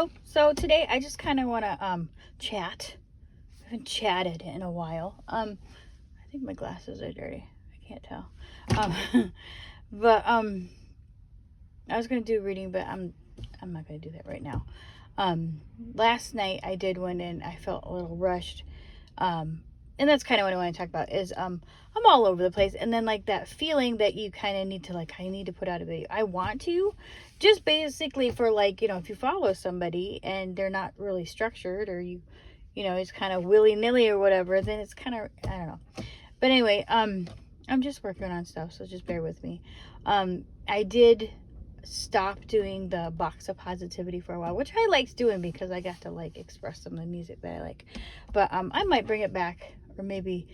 Hello. So today I just kind of want to chat. I haven't chatted in a while. I think my glasses are dirty. I can't tell. Um, but I was gonna do a reading, but I'm not gonna do that right now. Last night I did one and I felt a little rushed. And that's kind of what I want to talk about is I'm all over the place, and then like that feeling that you kind of need to like, I need to put out a video. I want to, just basically for like, if you follow somebody and they're not really structured, or it's kind of willy-nilly or whatever, then it's kind of, I don't know. But anyway, I'm just working on stuff, so just bear with me. I did stop doing the box of positivity for a while, which I liked doing because I got to like express some of the music that I like. But I might bring it back, or maybe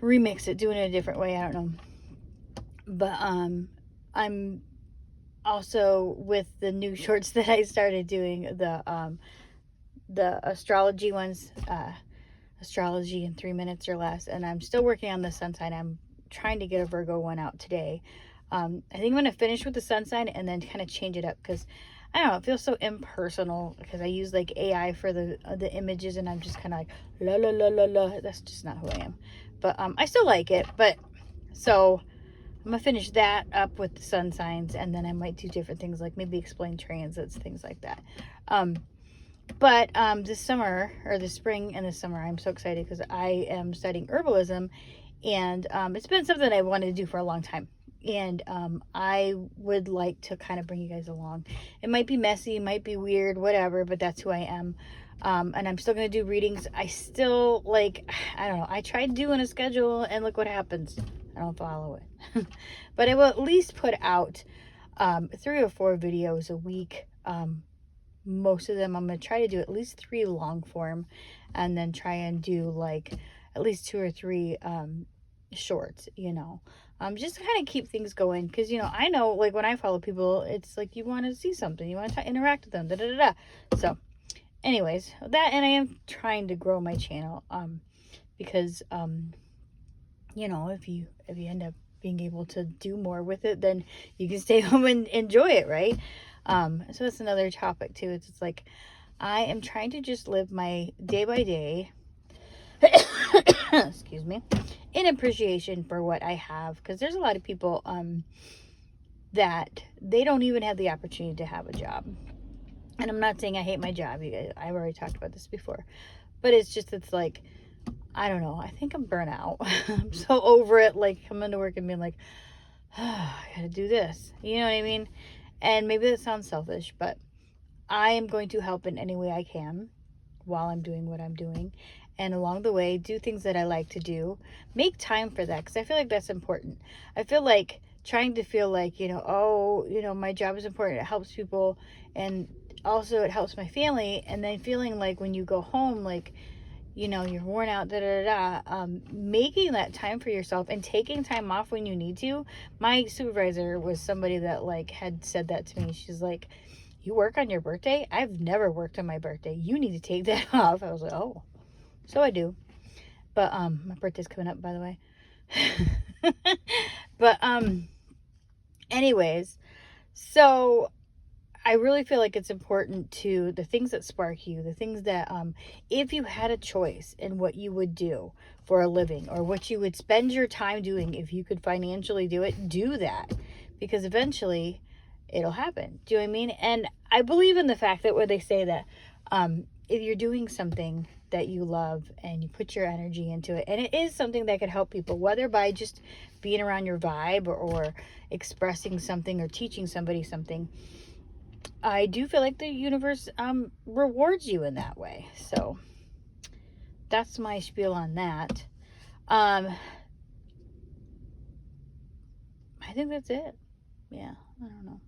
remix it, doing it a different way. I don't know. But I'm also, with the new shorts that I started doing, the astrology ones, astrology in 3 minutes or less, and I'm still working on the sun sign. I'm trying to get a Virgo one out today. I think I'm going to finish with the sun sign and then kind of change it up, because I don't know, it feels so impersonal because I use like AI for the images, and I'm just kind of like la la la la la. That's just not who I am. But I still like it. But so I'm gonna finish that up with the sun signs, and then I might do different things, like maybe explain transits, things like that. But this summer, or this spring and this summer, I'm so excited because I am studying herbalism, and it's been something I wanted to do for a long time. And I would like to kind of bring you guys along. It might be messy, might be weird, whatever, but that's who I am. And I'm still going to do readings. I still, like, I don't know. I tried doing a schedule, and look what happens. I don't follow it. But I will at least put out 3 or 4 videos a week. Most of them, I'm going to try to do at least 3 long form, and then try and do like at least 2 or 3 shorts, just to kind of keep things going. Because I know, like, when I follow people, it's like you want to see something, you want to interact with them, da da da da. So anyways, that, and I am trying to grow my channel, because if you end up being able to do more with it, then you can stay home and enjoy it, right? So that's another topic too. It's just like, I am trying to just live my day by day excuse me, in appreciation for what I have, because there's a lot of people that they don't even have the opportunity to have a job. And I'm not saying I hate my job, you guys, I've already talked about this before, but it's like, I don't know, I think I'm burnt out. I'm so over it, like coming to work and being like, oh, I gotta do this, you know what I mean? And maybe that sounds selfish, but I am going to help in any way I can while I'm doing what I'm doing, and along the way do things that I like to do. Make time for that, because I feel like that's important. I feel like trying to feel like, my job is important, it helps people, and also it helps my family, and then feeling like when you go home, like, you're worn out, da da da. Making that time for yourself and taking time off when you need to. My supervisor was somebody that like had said that to me. She's like, you work on your birthday? I've never worked on my birthday. You need to take that off. I was like, oh, so I do. But my birthday's coming up, by the way. But anyways, so I really feel like it's important to, the things that spark you, the things that, if you had a choice in what you would do for a living, or what you would spend your time doing, if you could financially do it, do that, because eventually it'll happen. Do you know what I mean? And I believe in the fact that where they say that, if you're doing something that you love and you put your energy into it, and it is something that could help people, whether by just being around your vibe, or expressing something, or teaching somebody something, I do feel like the universe rewards you in that way. So that's my spiel on that. I think that's it. Yeah, I don't know.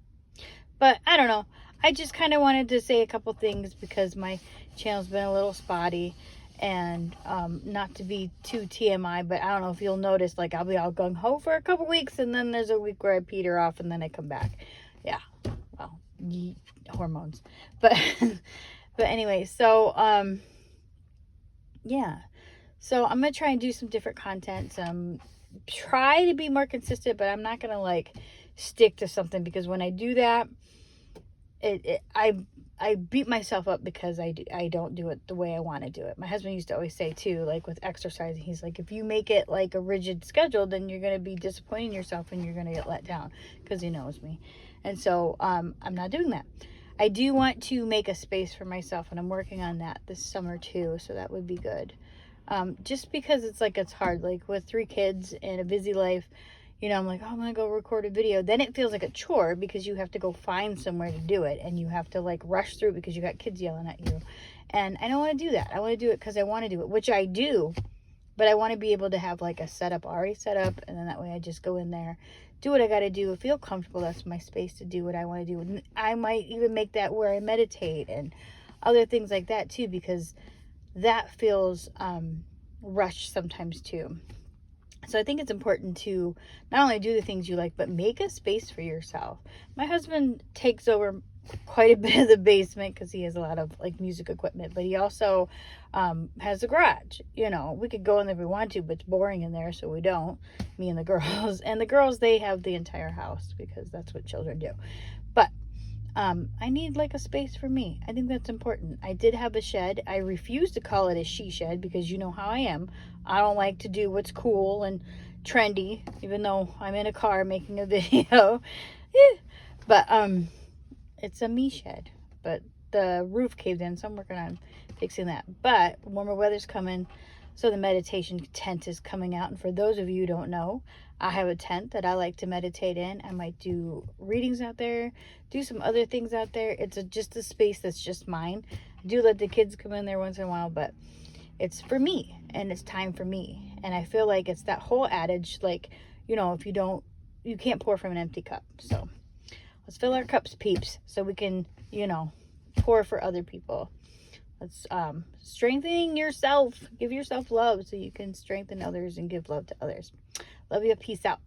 But I don't know. I just kind of wanted to say a couple things, because my channel's been a little spotty, and not to be too TMI, but I don't know if you'll notice, like, I'll be all gung-ho for a couple weeks, and then there's a week where I peter off, and then I come back. Yeah, well, hormones. But but anyway, so yeah, so I'm gonna try and do some different content, try to be more consistent, but I'm not gonna like stick to something, because when I do that, I beat myself up because I don't do it the way I want to do it. My husband used to always say too, like with exercising, he's like, if you make it like a rigid schedule, then you're going to be disappointing yourself and you're going to get let down, because he knows me. And so I'm not doing that. I do want to make a space for myself, and I'm working on that this summer too, so that would be good. Just because it's hard, like with 3 kids and a busy life. I'm like, oh, I'm going to go record a video. Then it feels like a chore because you have to go find somewhere to do it. And you have to like rush through because you got kids yelling at you. And I don't want to do that. I want to do it because I want to do it, which I do. But I want to be able to have like a setup already set up. And then that way I just go in there, do what I got to do, feel comfortable. That's my space to do what I want to do. And I might even make that where I meditate and other things like that too, because that feels rushed sometimes too. So I think it's important to not only do the things you like, but make a space for yourself. My husband takes over quite a bit of the basement because he has a lot of like music equipment, but he also has a garage. We could go in there if we want to, but it's boring in there, so we don't. Me and the girls. And the girls, they have the entire house because that's what children do. But I need like a space for me. I think that's important. I did have a shed. I refuse to call it a she shed because you know how I am. I don't like to do what's cool and trendy, even though I'm in a car making a video. But it's a me shed. But the roof caved in, so I'm working on fixing that. But warmer weather's coming, so the meditation tent is coming out. And for those of you who don't know, I have a tent that I like to meditate in. I might do readings out there, do some other things out there. It's just a space that's just mine. I do let the kids come in there once in a while, but it's for me, and it's time for me. And I feel like it's that whole adage, like, if you can't pour from an empty cup. So let's fill our cups, peeps, so we can, pour for other people. Let's strengthening yourself. Give yourself love so you can strengthen others and give love to others. Love you. Peace out.